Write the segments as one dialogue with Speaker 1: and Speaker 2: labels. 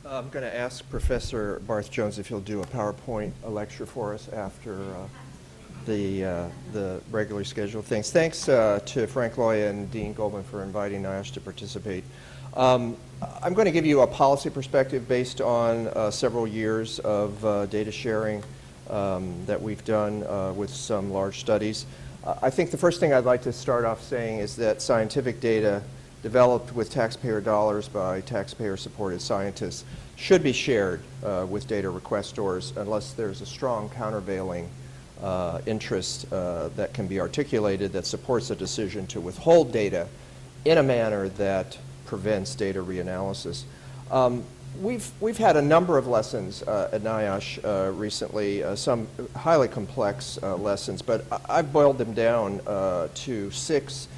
Speaker 1: I'm going to ask Professor Barth Jones if he'll do a PowerPoint lecture for us after the regular scheduled things. Thanks to Frank Loya and Dean Goldman for inviting NIOSH to participate. I'm going to give you a policy perspective based on several years of data sharing that we've done with some large studies. I think the first thing I'd like to start off saying is that scientific data developed with taxpayer dollars by taxpayer-supported scientists should be shared with data requestors unless there's a strong countervailing interest that can be articulated that supports a decision to withhold data in a manner that prevents data reanalysis. We've had a number of lessons at NIOSH recently, some highly complex lessons, but I've boiled them down to 6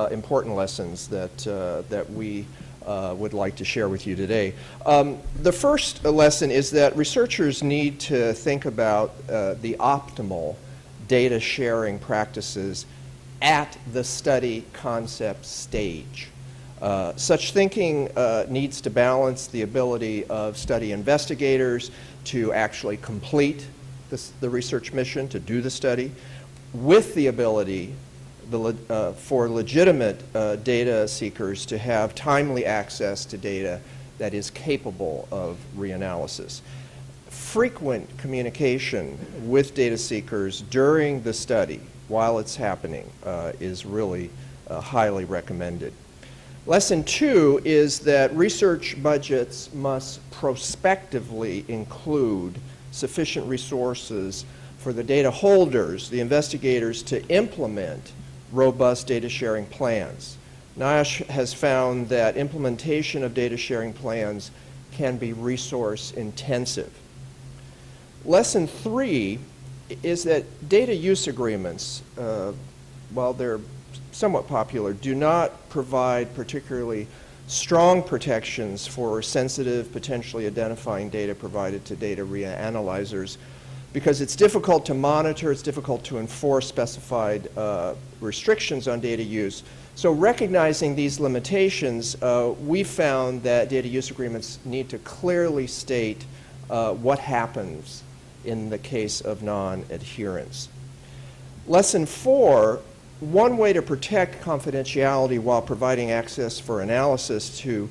Speaker 1: important lessons that we would like to share with you today. The first lesson is that researchers need to think about the optimal data sharing practices at the study concept stage. Such thinking needs to balance the ability of study investigators to actually complete the research mission, to do the study, with the ability for legitimate data seekers to have timely access to data that is capable of reanalysis. Frequent communication with data seekers during the study while it's happening is really highly recommended. Lesson 2 is that research budgets must prospectively include sufficient resources for the data holders, the investigators, to implement robust data sharing plans. NIOSH has found that implementation of data sharing plans can be resource intensive. Lesson 3 is that data use agreements, while they're somewhat popular, do not provide particularly strong protections for sensitive, potentially identifying data provided to data reanalyzers, because it's difficult to monitor, it's difficult to enforce specified restrictions on data use. So recognizing these limitations, we found that data use agreements need to clearly state what happens in the case of non-adherence. Lesson 4, one way to protect confidentiality while providing access for analysis to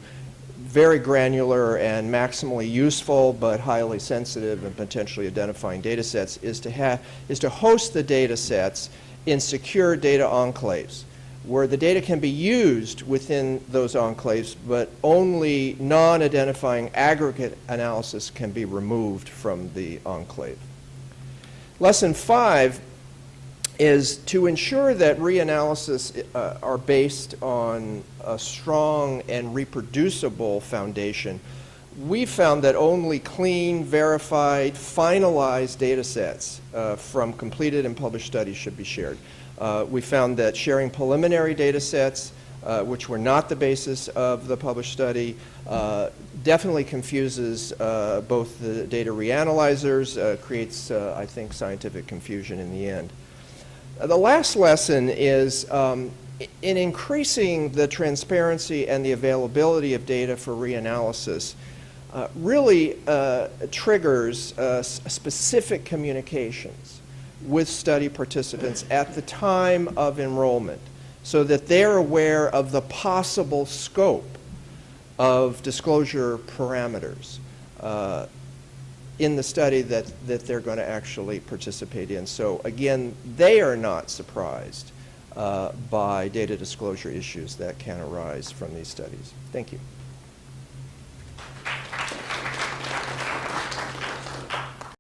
Speaker 1: very granular and maximally useful but highly sensitive and potentially identifying data sets is to host the data sets in secure data enclaves where the data can be used within those enclaves, but only non-identifying aggregate analysis can be removed from the enclave. Lesson 5 is to ensure that reanalysis are based on a strong and reproducible foundation. We found that only clean, verified, finalized data sets from completed and published studies should be shared. We found that sharing preliminary data sets, which were not the basis of the published study, definitely confuses both the data reanalyzers, creates, I think, scientific confusion in the end. The last lesson is in increasing the transparency and the availability of data for reanalysis really triggers specific communications with study participants at the time of enrollment so that they're aware of the possible scope of disclosure parameters in the study that they're going to actually participate in. So again, they are not surprised by data disclosure issues that can arise from these studies. Thank you.